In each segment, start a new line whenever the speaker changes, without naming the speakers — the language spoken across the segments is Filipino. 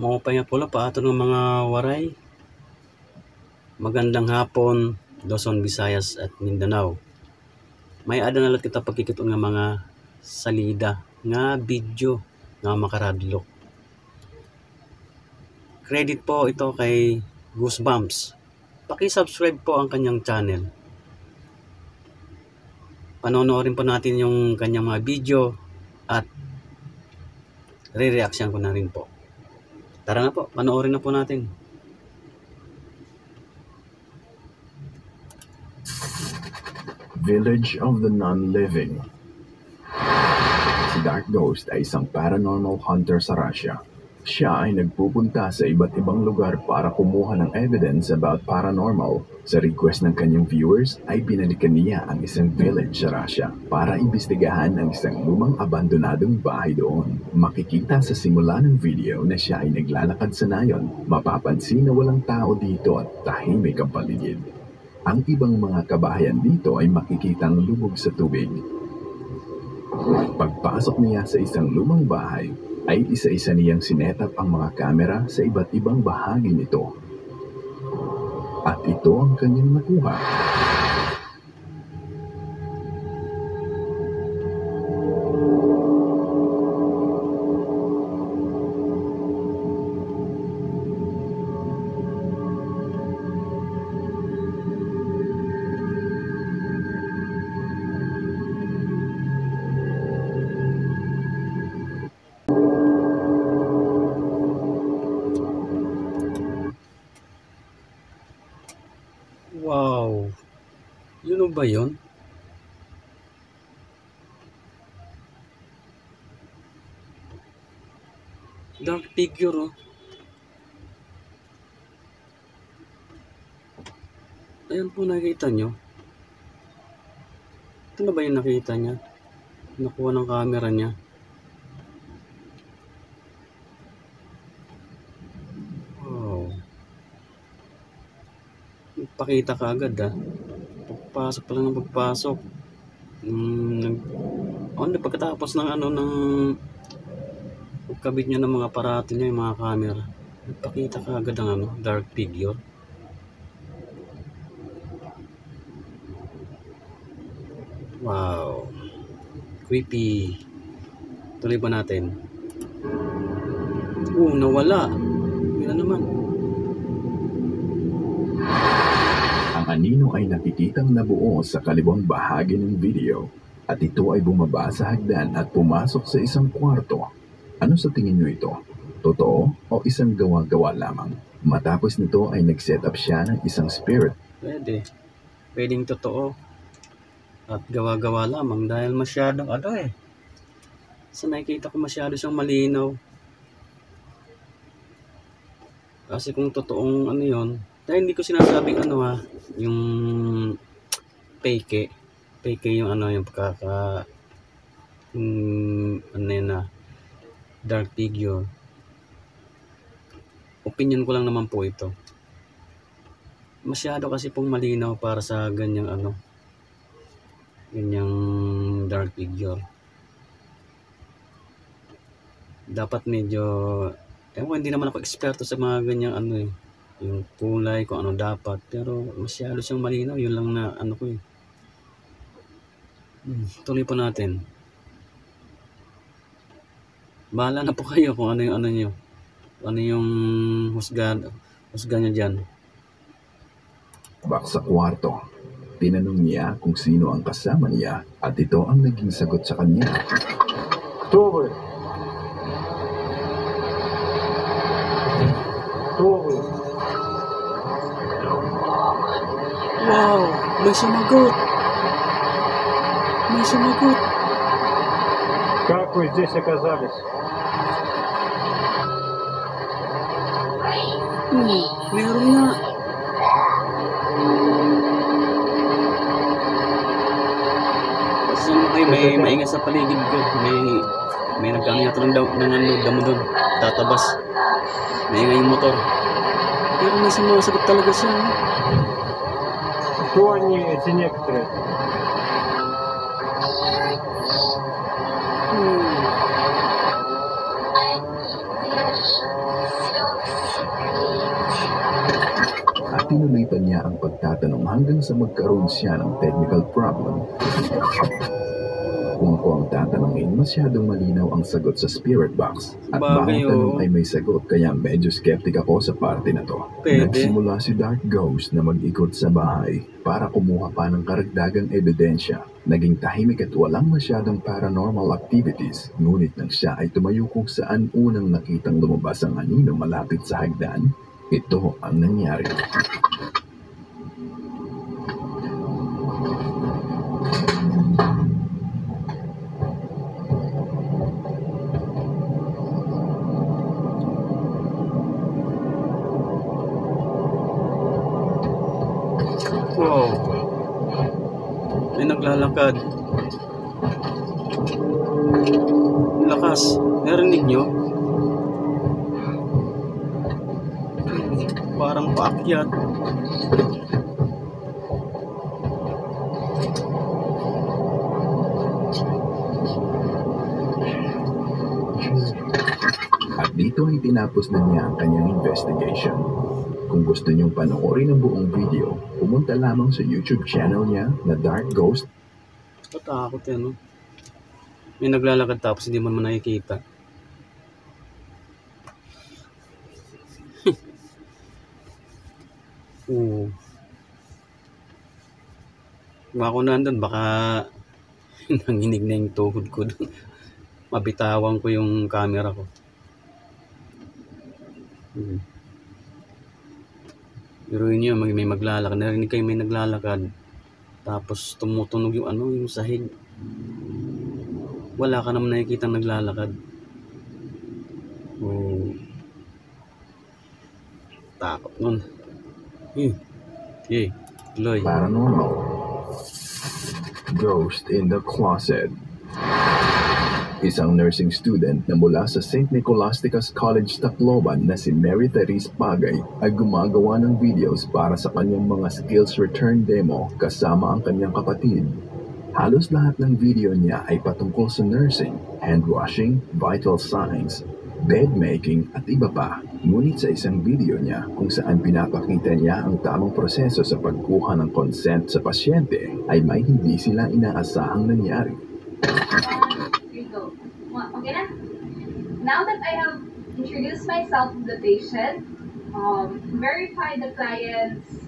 Maupay pula pa ato ng mga waray. Magandang hapon, Luzon, Visayas at Mindanao. May ada na lang kita pagkikita ng mga salida nga video nga makaradlok. Credit po ito kay Goosebumps. Paki-subscribe po ang kanyang channel. Panonoorin po natin yung kanyang mga video at re-reaction ko na rin po. Tara na po, panoorin na po natin.
Village of the Non-Living. Si Dark Ghost ay isang paranormal hunter sa Russia. Siya ay nagpupunta sa iba't ibang lugar para kumuha ng evidence about paranormal. Sa request ng kanyang viewers ay binalikan niya ang isang village sa Russia para imbestigahan ang isang lumang abandonadong bahay doon. Makikita sa simula ng video na siya ay naglalakad sa nayon. Mapapansin na walang tao dito at tahimik ang paligid. Ang ibang mga kabahayan dito ay makikitang lubog sa tubig. Pagpasok niya sa isang lumang bahay, ay isa-isa niyang sinetap ang mga kamera sa iba't ibang bahagi nito. At ito ang kanyang nakuha.
Wow! Yun ba yun? Dark figure, oh. Ayan po, nakikita nyo. Ito na ba yung nakita niya? Nakuha ng camera niya. Wow. Pakita ka agad, ah. Pagpasok pa lang ng pagpasok. Pagkatapos ng ng pagkabit niya ng mga aparato niya, yung mga camera. Nagpakita ka agad ang dark figure. Wow. Creepy. Tuloy ba natin? Nawala. Yun na naman.
Ang anino ay nakikitang nabuo sa kaliwang bahagi ng video at ito ay bumaba sa hagdan at pumasok sa isang kwarto. Ano sa tingin nyo ito? Totoo o isang gawa-gawa lamang? Matapos nito ay nag-set up siya ng isang spirit.
Pwedeng totoo at gawa-gawa lamang dahil masyadong sa nakikita ko masyado siyang malinaw. Kasi kung totoong yun, dahil hindi ko sinasabing yung fake yung yung pagkaka dark figure. Opinion ko lang naman po ito. Masyado kasi pong malinaw para sa ganyang dark figure. Dapat medyo hindi naman ako eksperto sa mga ganyang yung kulay, kung ano dapat, pero masyado siyang malinaw. Yun lang na ko eh. Tuloy po natin. Bahala na po kayo kung ano yung nyo. Ano yung husga nyo dyan.
Bak sa kwarto, tinanong niya kung sino ang kasama niya at ito ang naging sagot sa kanya.
Кто вы? Кто вы?
Wow! May sumagot! May sumagot!
Как вы здесь оказались?
Meron nga! Kasi may maingat sa paligid ko. May nagkano yata ng damo doon. Tatabas. Maingay yung motor. Pero may sumasagot talaga siya.
Кто они, эти некоторые?
itinuloy pa niya ang pagtatanong hanggang sa magkaroon siya ng technical problem. Kung ako ang tatanungin, masyadong malinaw ang sagot sa spirit box. At bawat tanong ay may sagot, kaya medyo skeptic ako sa parte na to. Nagsimula si Dark Ghost na mag-ikot sa bahay para kumuha pa ng karagdagang ebidensya. Naging tahimik at walang masyadong paranormal activities. Ngunit nang siya ay tumayo kung saan unang nakitang lumabas ang anino malapit sa hagdan, ito ang nangyari.
Wow. May naglalakad. Lakas. Narinig nyo? Parang paakyat.
At dito ay tinapos na niya ang kanyang investigation. Kung gusto niyong panoorin ang buong video, pumunta lamang sa YouTube channel niya na Dark Ghost.
Katakot yan, no? May naglalakad tapos hindi mo naman nakikita. Oo. Kung ako nandun, baka nanginig na yung tuhod ko dun. Mabitawan ko yung camera ko. Pero yun yun, may maglalakad. Narinig kayo may naglalakad. Tapos tumutunog yung yung sahig. Wala ka naman nakikita naglalakad. Oh. Takot nun. Tuloy.
Paranormal. Ghost in the Closet. Isang nursing student na mula sa St. Nicolasticus College, Tacloban na si Mary Therese Pagay ay gumagawa ng videos para sa kanyang mga skills return demo kasama ang kanyang kapatid. Halos lahat ng video niya ay patungkol sa nursing, hand washing, vital signs, bed making at iba pa. Ngunit sa isang video niya kung saan pinapakita niya ang tamang proseso sa pagkuha ng consent sa pasyente ay may hindi sila inaasahang nangyari.
Okay na? Now that I have introduced myself to the patient, verify the client's...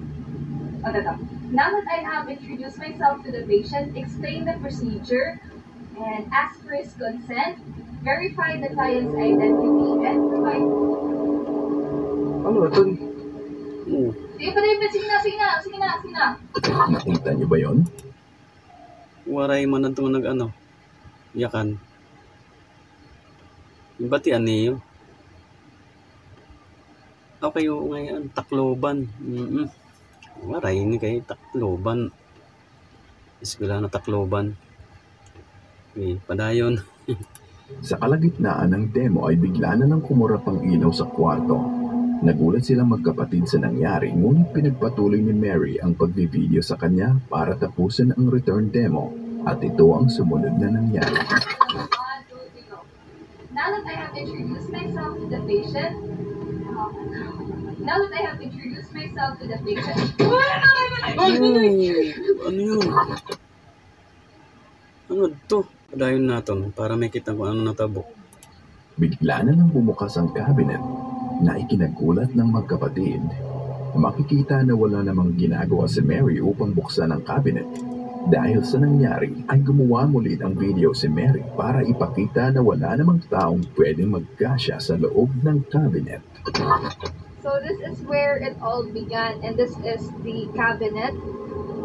Now that I have introduced myself to the patient, explain the procedure, and ask for his consent, verify the client's identity, and provide...
Ano ito?
Sige na.
Nakita niyo ba yon?
Waray man na itong yakan. Yung batian niyo. Okay, ngayon, Tacloban. Waray ni kay Tacloban. Eskwela na Tacloban. Padayon.
Sa kalagitnaan ng demo ay bigla na lang kumurap ang ilaw sa kwarto. Nagulat silang magkapatid sa nangyari, ngunit pinagpatuloy ni Mary ang pagbivideo sa kanya para tapusin ang return demo. At ito ang sumunod na nangyari.
Now that I have introduced myself to the patient,
Ano yun? Ano to? Padayon natin para may kita kung ano natabo.
Bigla na lang bumukas ang cabinet na ikinagulat ng magkapatid. Makikita na wala namang ginagawa si Mary upang buksan ang cabinet. Dahil sa nangyari ay gumawa muli ng video si Mary para ipakita na wala namang taong pwedeng magkasya sa loob ng cabinet.
So this is where it all began, and this is the cabinet.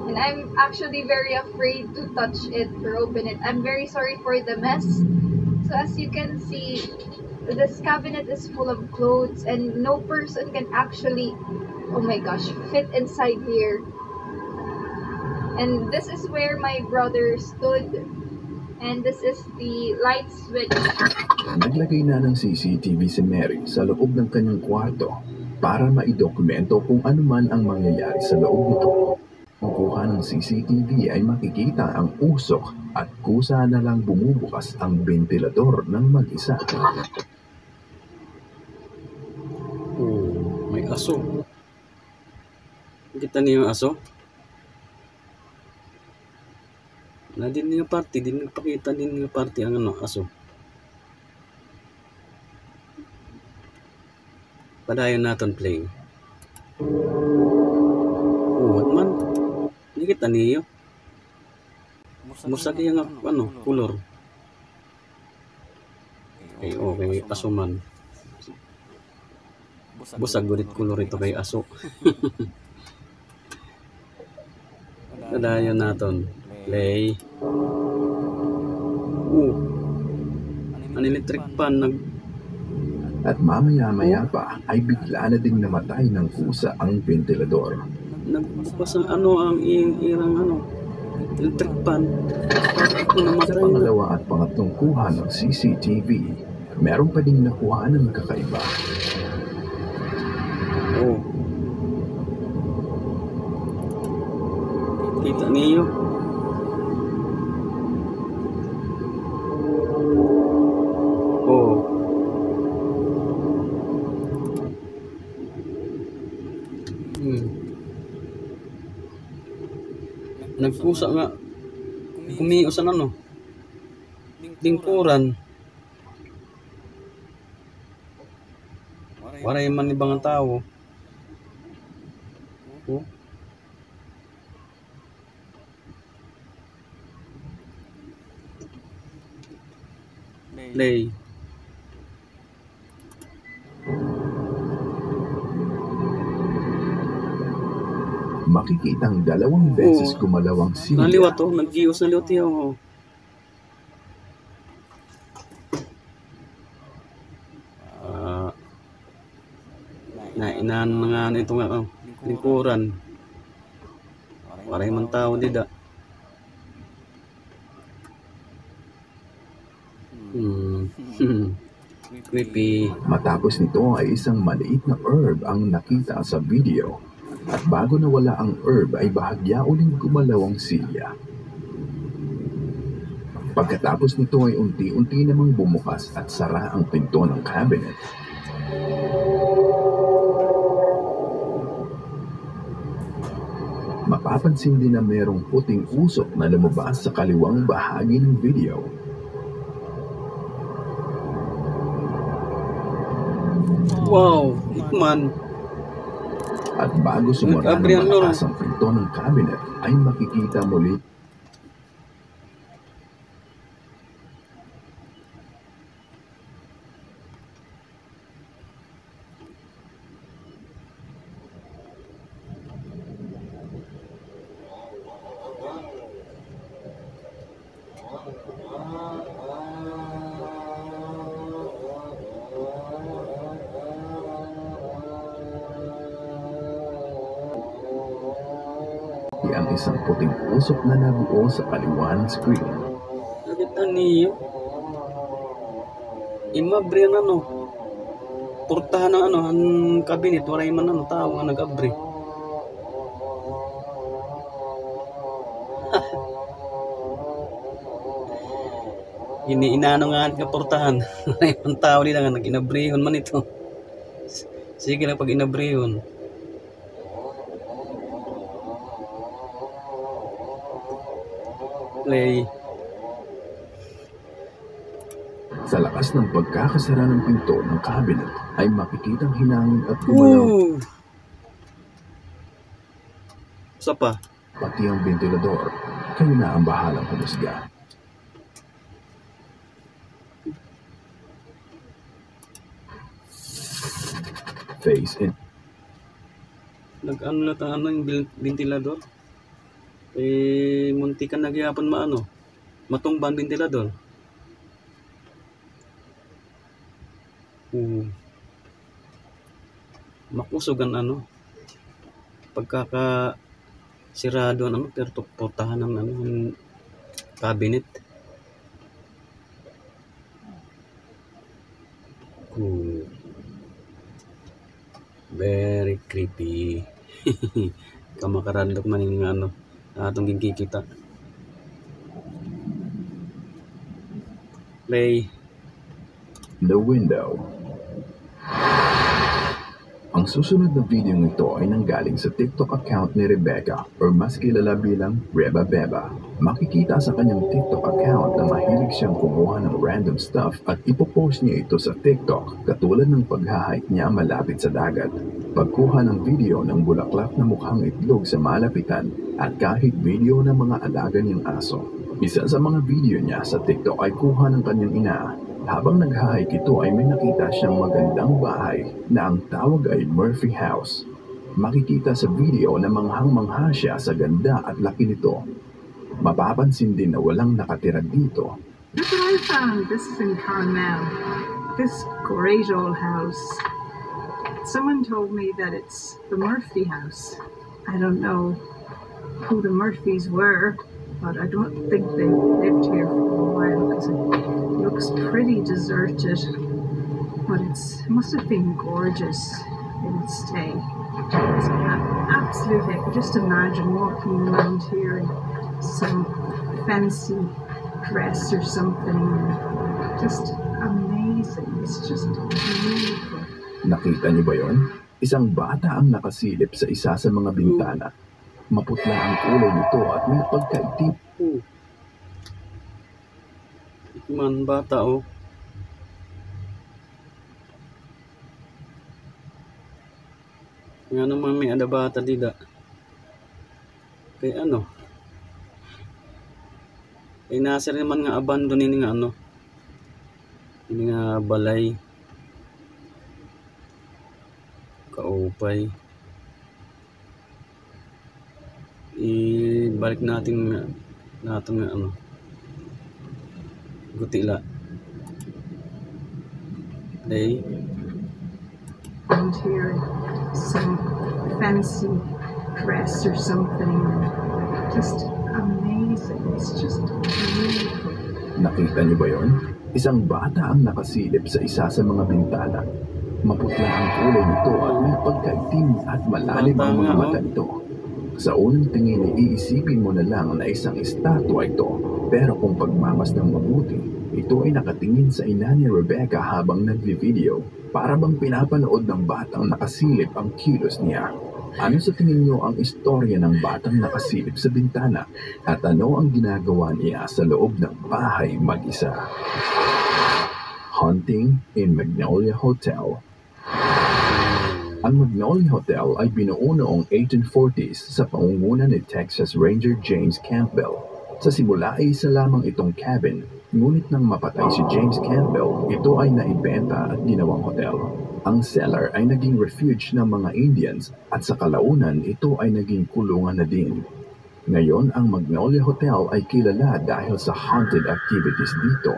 And I'm actually very afraid to touch it or open it. I'm very sorry for the mess. So as you can see, this cabinet is full of clothes and no person can actually, oh my gosh, fit inside here. And this is where my brother stood. And this is the light switch.
Naglagay na ng CCTV si Mary sa loob ng kanyang kwarto para maidokumento kung ano man ang mangyayari sa loob nito. Ang kuha ng CCTV ay makikita ang usok at kusa na lang bumubukas ang ventilador ng mag-isa.
May aso. Kita niyo yung aso. Na din nga party, din nagpakita din nga party ang ano, aso. Padayon natin play. What man? Hindi kita niyo. Musa kaya nga ano, color. Okay, aso man. Busag gulit color ito kay aso. Padayon natin play. An electric pan
At mamaya-maya pa ay bigla na ding namatay ng kusa ang ventilador.
nagbukas ang irang electric pan.
Sa pangalawa at pangatlong kuha ng CCTV, meron pa ding nakuha ng kakaiba.
Kita niyo. Nagkusa nga. Kumios ang lingkuran. Waray man ibang tao. Play.
Makikitang dalawang beses gumalaw ang silya.
Naliwat to, nag-gios na liwat yun. Inahan mga ito nga, lingkuran. Waray man tao dida. Creepy.
Matapos nito ay isang maliit na herb ang nakita sa video. At bago nawala ang herb ay bahagya uling gumalaw ang silya. Pagkatapos nito ay unti-unti namang bumukas at sara ang pinto ng cabinet. Mapapansin din na merong puting usok na lumabas sa kaliwang bahagi ng video.
Wow, Hickman.
At bago sumara ng malakas ang pinto ng cabinet, ay makikita muli ang isang puting usok na nabuo sa kaliwa ng screen.
Nakita niyo? Imabre ang portahan ng ang cabinet, waray man tao nga nag-abre. Inaano nga nga portahan. Waray man tao nila nga nag-inabrehon man ito. Sige lang pag inabrehon. Play.
Sa lakas ng pagkakasara ng pinto ng cabinet ay makikitang hinangin at gumalaw.
Isa pa.
Pati ang ventilador. Kayo na ang bahalang humusga. Face in.
Nag-ano na yung ventilador? Muntikan nagyapon matumba ang ventilador. Makusog ang pagkaka sirado pero portahan ng cabinet. Very creepy. Kamakarandok man yung atong gigikita. Play.
The window. Ang susunod na video nito ay nanggaling sa TikTok account ni Rebecca or mas kilala bilang Reba Beba. Makikita sa kanyang TikTok account na mahilig siyang kumuha ng random stuff at ipopost niya ito sa TikTok katulad ng pag-hike niya malapit sa dagat, pagkuha ng video ng bulaklak na mukhang itlog sa malapitan at kahit video ng mga alaga niyang aso. Isa sa mga video niya sa TikTok ay kuha ng kanyang ina. Habang nag-hike ito ay may nakita siyang magandang bahay na ang tawag ay Murphy House. Makikita sa video na manghang-mangha siya sa ganda at laki nito. Mapapansin din na walang nakatira dito.
Look what I found. This is in Carmel. This great old house. Someone told me that it's the Murphy House. I don't know who the Murphys were, but I don't think they lived here for a while because it looks pretty deserted. But it must have been gorgeous in its stay. It's absolutely, I could just imagine walking around here in some fancy dress or something. Just amazing. It's just beautiful.
Nakita niyo ba yon? Isang bata ang nakasilip sa isa sa mga bintana. Maputla ang kulay nito at may pagkaitim.
Man, bata oh. Nga naman may ada bata dida. Kay ano? Kay nasa rin naman nga abandon ini nga ano. Ini nga balay. Kaupay. Ibalik natin nga ano. Gutila. Day.
And here, some fancy dress or something. Just amazing. It's just beautiful.
Nakita niyo ba yon? Isang bata ang nakasilip sa isa sa mga bintana. Maputla ang kulay nito at may pagkaitim at malalim ang mga mata nito. Sa unang tingin ay iisipin mo na lang na isang estatwa ito. Pero kung pagmamasdang mabuti, ito ay nakatingin sa ina ni Rebecca habang nagvi-video. Para bang pinapanood ng batang nakasilip ang kilos niya. Ano sa tingin niyo ang istorya ng batang nakasilip sa bintana? At ano ang ginagawa niya sa loob ng bahay mag-isa? Haunting in Magnolia Hotel. Ang Magnolia Hotel ay binuo noong 1840s sa pangunguna ni Texas Ranger James Campbell. Sa simula ay isa lamang itong cabin, ngunit nang mapatay si James Campbell, ito ay naibenta at ginawang hotel. Ang cellar ay naging refuge ng mga Indians at sa kalaunan ito ay naging kulungan na din. Ngayon ang Magnolia Hotel ay kilala dahil sa haunted activities dito.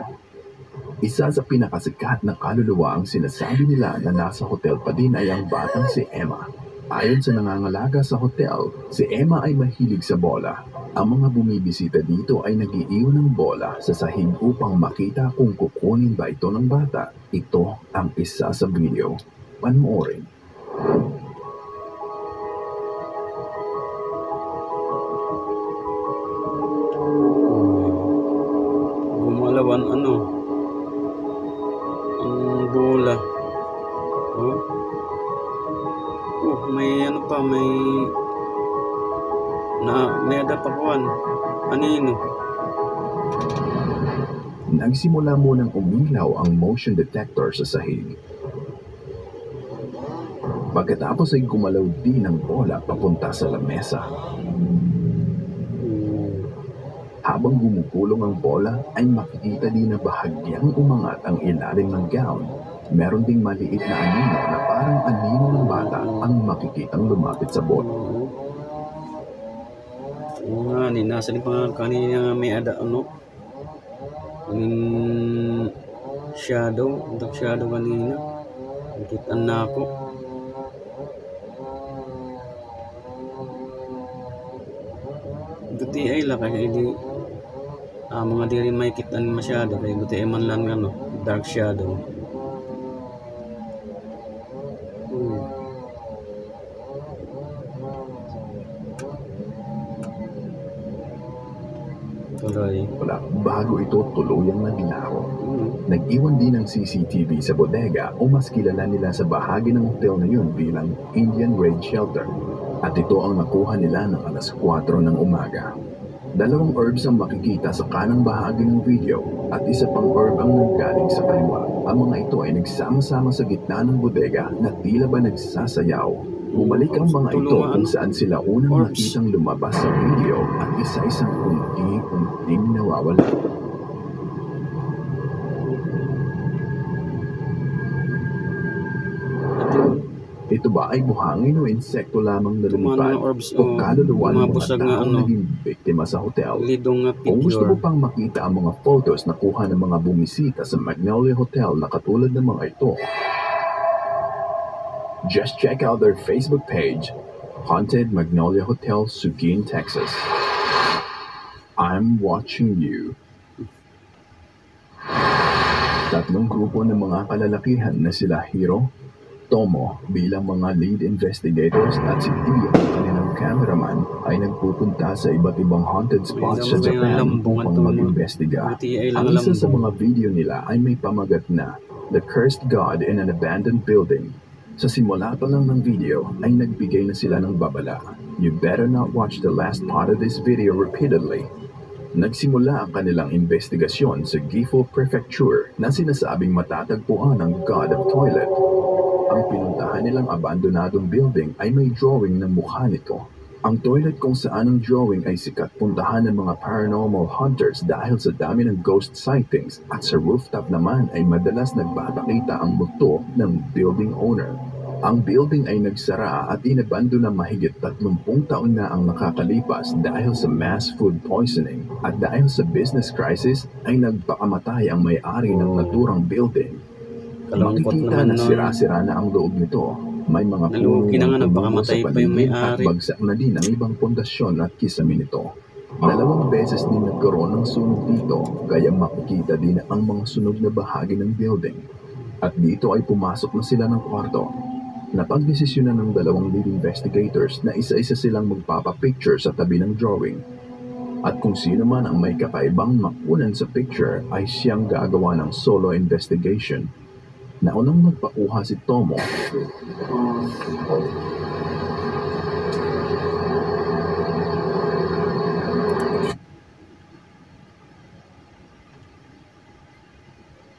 Isa sa pinakasikat na kaluluwa ang sinasabi nila na nasa hotel pa din ay ang batang si Emma. Ayon sa nangangalaga sa hotel, si Emma ay mahilig sa bola. Ang mga bumibisita dito ay nag-iiwan ng bola sa sahig upang makita kung kukunin ba ito ng bata. Ito ang isa sa video. Panoorin.
Gumalawan ano? Ang bola. Oh. Oh, may ano pa, may nadapakuan. Anino?
Nagsimula munang umilaw ang motion detector sa sahig. Pagkatapos ay gumalaw din ang bola papunta sa lamesa. Habang gumugulong ang bola, ay makikita din na bahagyang umangat ang ilalim ng gown. Meron ding maliit na anino na parang anino ng bata ang makikitang lumapit sa bola.
Oo nga, nasa rin pa kanina may ada ano? Kaning shadow, dark shadow kanina. Nakita na ako. Guti ay la kaya hindi mga di rin may kitan masyado kaya guti ay man lang ano, dark shadow. Tuloy.
Wala, bago ito tuluyang naglaho.
Hmm.
Nag-iwan din ng CCTV sa bodega o mas kilala nila sa bahagi ng hotel na yun bilang Indian Raid Shelter. At ito ang nakuha nila ng alas 4 ng umaga. 2 orbs ang makikita sa kanang bahagi ng video at isa pang orb ang nanggaling sa kaliwa. Ang mga ito ay nagsama-sama sa gitna ng bodega na tila ba nagsasayaw. Bumalik ang mga ito kung saan sila unang nakitang lumabas sa video at isa-isang unti-unting nawawala. Ito ba ay buhangin o insekto lamang na lumipad o kaluluwa ng mga taong naging biktima sa hotel? Kung gusto mo pang makita ang mga photos na kuha ng mga bumisita sa Magnolia Hotel na katulad ng mga ito, just check out their Facebook page, Haunted Magnolia Hotel, Seguin, Texas. I'm watching you. Tatlong grupo ng mga kalalakihan na sila Hiro, Tomo bilang mga lead investigators at si Tio, kanilang cameraman, ay nagpupunta sa iba't ibang haunted spots sa Japan upang mag-imbestiga. Ang isa sa mga video nila ay may pamagat na The Cursed God in an Abandoned Building. Sa simula pa lang ng video ay nagbigay na sila ng babala. You better not watch the last part of this video repeatedly. Nagsimula ang kanilang investigasyon sa Gifu Prefecture na sinasabing matatagpuan ang God of Toilet. Ang pinuntahan nilang abandonadong building ay may drawing ng mukha nito. Ang toilet kung saan ang drawing ay sikat puntahan ng mga paranormal hunters dahil sa dami ng ghost sightings at sa rooftop naman ay madalas nagpapakita ang multo ng building owner. Ang building ay nagsara at inabando na mahigit 30 taon na ang nakakalipas dahil sa mass food poisoning at dahil sa business crisis ay nagpakamatay ang may-ari ng naturang building. Makikita na sira-sira na ang loob nito. May mga punong tumubo sa paligid at bagsak na din ang ibang pundasyon at kisame nito. 2 beses din nagkaroon ng sunog dito, kaya makikita din ang mga sunog na bahagi ng building. At dito ay pumasok na sila ng kwarto. Napagdesisyonan ng 2 lead investigators na isa-isa silang magpapapicture sa tabi ng drawing. At kung sino man ang may kakaibang makunan sa picture ay siyang gagawa ng solo investigation. Naunang magpakuha si Tomo.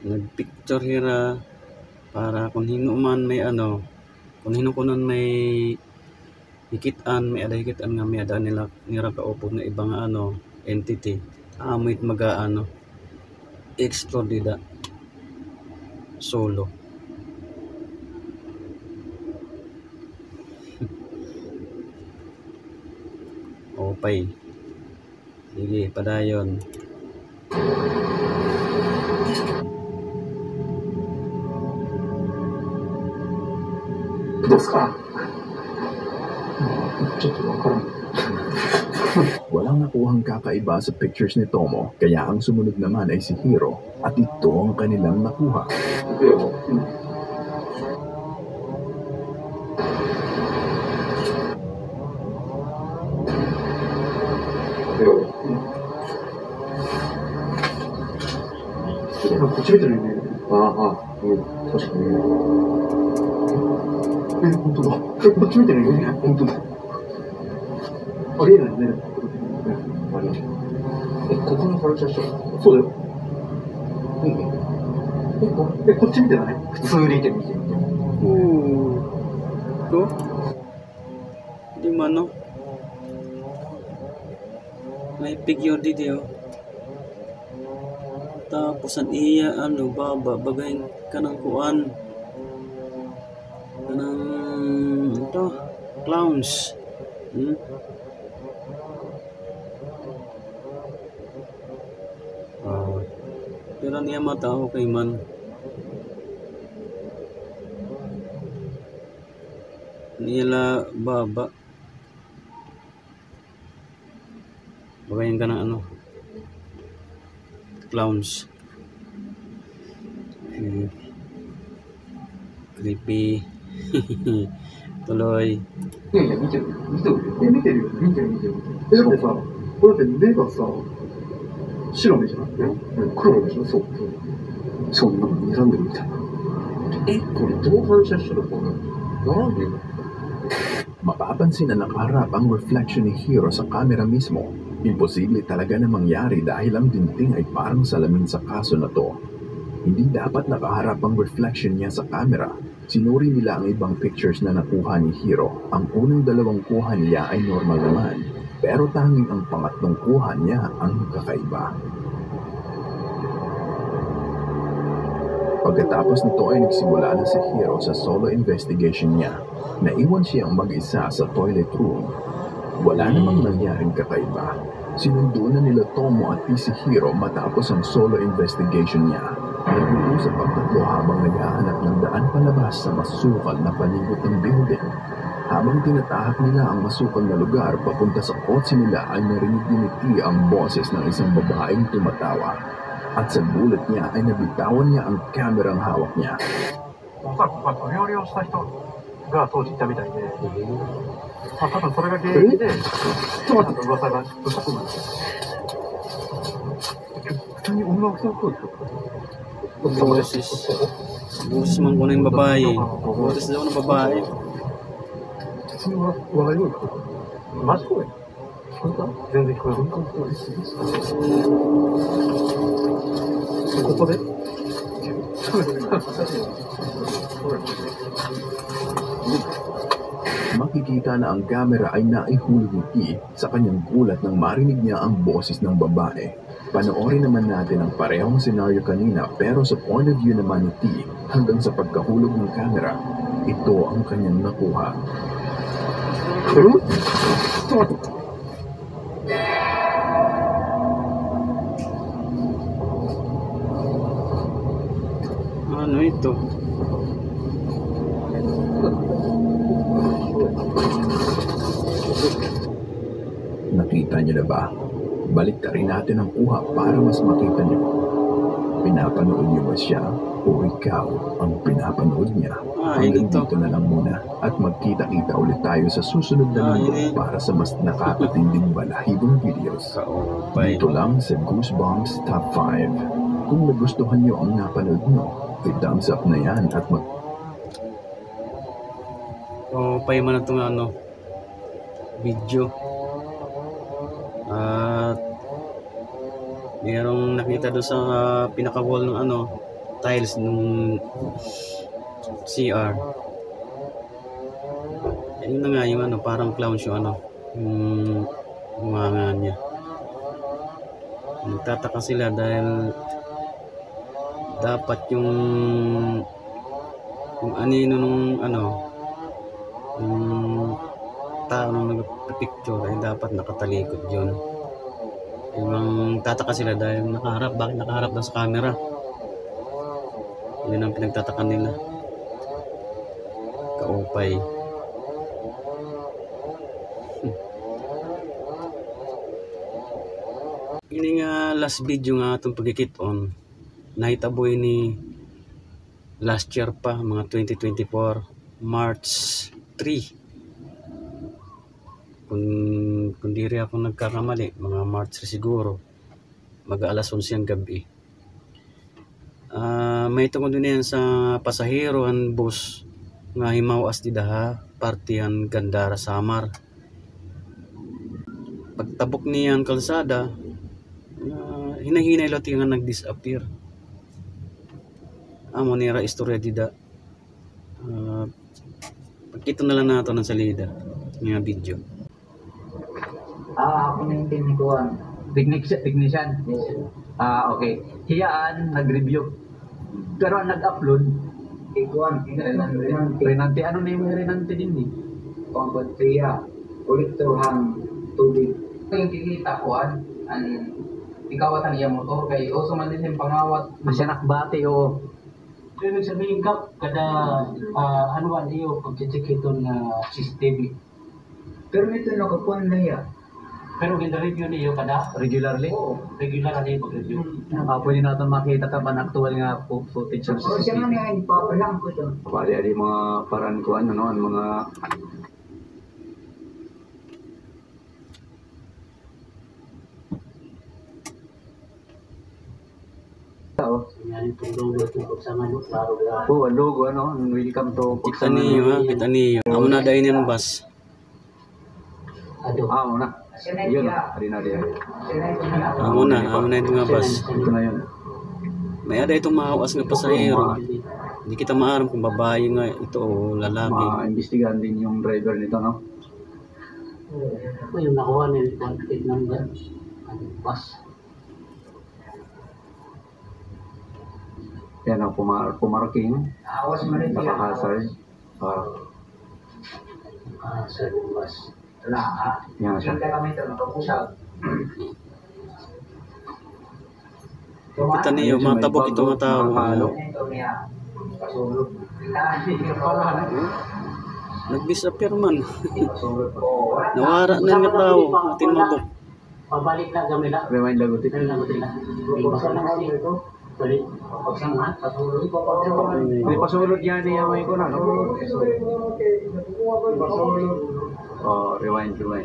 Nagpicture hira para kung hino man may kung hino kunan may hikitan, may ada hikitan nga may ada nila nira kaupog na ibang entity. Amoy maga explore dida solo. Opay. Sige, padayon.
Walang nakuhang kakaiba sa pictures ni Tomo, kaya ang sumunod naman ay si Hiro at ito ang kanilang nakuha.
Tuh. Di mana? May figure dito. Tapos ang iya bagay kanang kuan. Kanang ito clowns. Pero niya matao kay man. Nila baba. Bagayan ka na clowns. Creepy. Tuloy.
見てるよ。だってさ、これって目がさ、白目じゃなくて、黒でしょ、そう。そんなの睨んでるみたいな。これ同伴者種の方な。なんでよ。
Mapapansin na nakaharap ang reflection ni Hiro sa camera mismo. Imposible talaga na mangyari dahil ang dingding ay parang salamin sa kaso na to. Hindi dapat nakaharap ang reflection niya sa camera. Sinuri nila ang ibang pictures na nakuha ni Hiro. Ang unang dalawang kuha niya ay normal naman, pero tanging ang pangatlong kuha niya ang kakaiba. Pagkatapos nito ay nagsimula na si Hiro sa solo investigation niya. Naiwan siyang mag-isa sa toilet room. Wala namang nangyaring kakaiba. Sinundo na nila Tomo at si Hiro matapos ang solo investigation niya. Nag-uusap ang tatlo habang naghahanap ng daan palabas sa masukal na palibot ng building. Habang tinatahak nila ang masukal na lugar papunta sa kotse nila ay narinig ni T ang boses ng isang babaeng tumatawa. At sa gulat niya ay nabitawan niya ang kamerang hawak niya.
おそらく飛び降りをした人が当時いたみたいで、多分それが原因で、なんか噂がうさくなって。普通に女の人の声とか。
Boses man ko na yung babae. Boses daw ng babae.
普通に笑い声とか。マジ声？聞こえた？全然聞こえない。ここで
Makikita na ang camera ay naihulog ni T sa kanyang gulat nang marinig niya ang boses ng babae. Panoorin naman natin ang parehong senaryo kanina pero sa point of view naman ni T hanggang sa pagkahulog ng camera, ito ang kanyang nakuha.
Ano ito?
Nakita niyo na ba? Baliktarin natin ang kuha para mas makita niyo. Pinapanood niyo ba siya o ikaw ang pinapanood niya? Hanggang dito na lang muna at magkita-kita ulit tayo sa susunod na linggo para sa mas nakakatinding balahibong videos. Dito lang sa Goosebumps Top 5. Kung nagustuhan niyo ang napanood niyo, i-thumbs up na yan at
paiman na itong video. At mayroong nakita doon sa pinaka-wall ng tiles nung CR. Yun na nga yung parang clown show yung umanga niya. Nagtataka sila dahil dapat yung anino nung yung tao nung nag-picture ay dapat nakatalikod yun. Yung tataka sila dahil nakaharap. Bakit nakaharap daw sa camera? Yun ang pinagtataka nila. Kaupay. Ini nga last video nga itong pagkikit-on. Nahitaboy ni last year pa, mga 2024, March 3. Kung di rin ako nagkakamali, mga March 3 siguro, mag-alas 11 ang gabi. May tungkol din yan sa pasahero ang bus nga himawas di daha partihan Gandara Samar. Pagtabok niyan kalsada, hinahinay lot yung nag-disappear. Amo nira istorya dida. Pagkita na lang nato ng salida ng video.
Ako na yung tinikuan. Technician? Yes. Okay. Hiyaan, nag-review. Pero ang nag-upload, ikuan, Renante. Ano na yung Renante din eh? Pangbatriya, ulit-turhang tubig. Yung kikita kuan, ikawatan iya motor kay also man din yung pangawat. Masyanak bati o.
Ibig sabihin kap, kada anuan iyo pag-check ito na CCTV.
Pero ito nakakuan na iya.
Pero gina-review niyo kada?
Regularly?
Oo, regular na yung pag-review.
Pwede natin makita ka pa na actual nga footage of CCTV.
Siya nga niya, ipapalang ko ito.
Pwede ay mga parang kuan mga
Tao.
Yan itong logo itong pagsama nyo. Klaro ka.
Oh, ang logo, ano? Welcome to
Kita niyo ha, kita niyo. Amo na dahil yan bus.
Ado.
Muna. Yun, rin.
Amo na ito nga bus.
Ito na yun.
May ada itong maawas nga pasahero. Hindi kita maaram kung babae nga ito o lalaki.
Maimbestigahan din yung driver nito, no?
Ito yung nakuha nila contact number. Ang bus.
Yan ang pumarking. Naka-hazard.
Sa bus.
Yan siya.
Kita niyo, matabok ito nga tao. Nag-disappear man. Nawara na nga tao. Atin mabok.
Pabalik na gamila.
Rewind lagot ito.
Basta lang ito. Balik. Pagsangan.
May pasulod yan niya may ko na, no? Oh, rewind.
Sila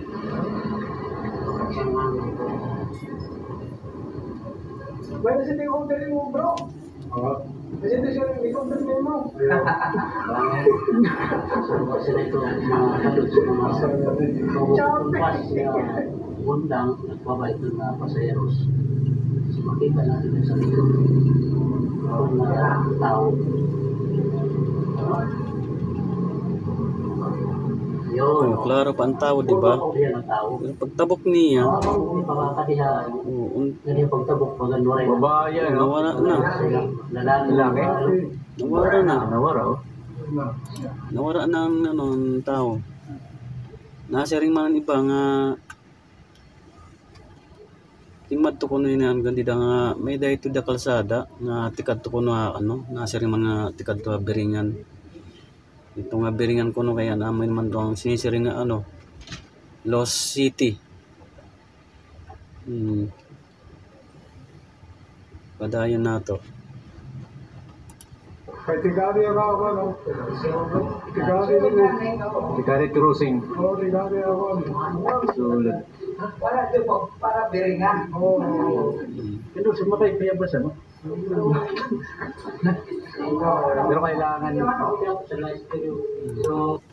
ito mga kalot sa mga bundang nagbabait ng mga pasayeros. So makita natin sa likod kung mga tao. Yun.
Oh, klaro pa ang tao, di ba?
Yan ang tao.
Pero pagtabok niya,
Hindi pakakadihan. Ganyan yung pagtabok magandwa rin.
Babae yan, no?
nawara na.
Lalaki.
Nawara na.
Nawara, oh.
Nawara na ang ang tao. Nasa ring man iba nga timad to kuno ina ang gandida nga may dayto da kalsada nga tikad to kuno nasa ring mga tikad to Biringan. Ito nga Biringan kuno kaya namin man dong sinisiring nga Lost City. Padayon na to.
Tikari cruising. Sulod.
Para Biringan.
Pero sumakay kaya ba sa no?
Pero kailangan
So,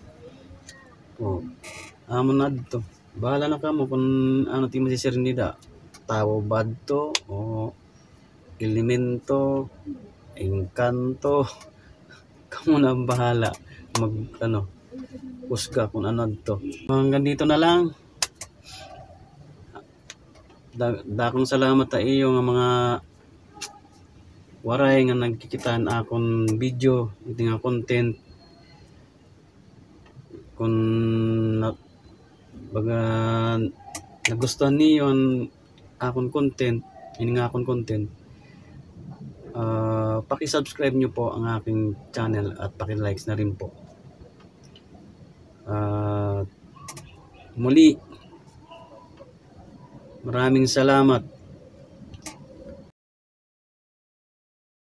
Amo na dito. Bahala na kamo kung ano ti masisir nida. Tao bad to o elemento, engkanto. Kamo na ang bahala mag husga kung ano to. Hanggang dito na lang. Dakong salamat ta iyo nga mga waray nga nagkikitaan akong video, iti nga content. Kung baga nagustuhan niyo ang akong content, ini nga akong content, paki-subscribe nyo po ang aking channel at paki-likes na rin po. Muli, maraming salamat.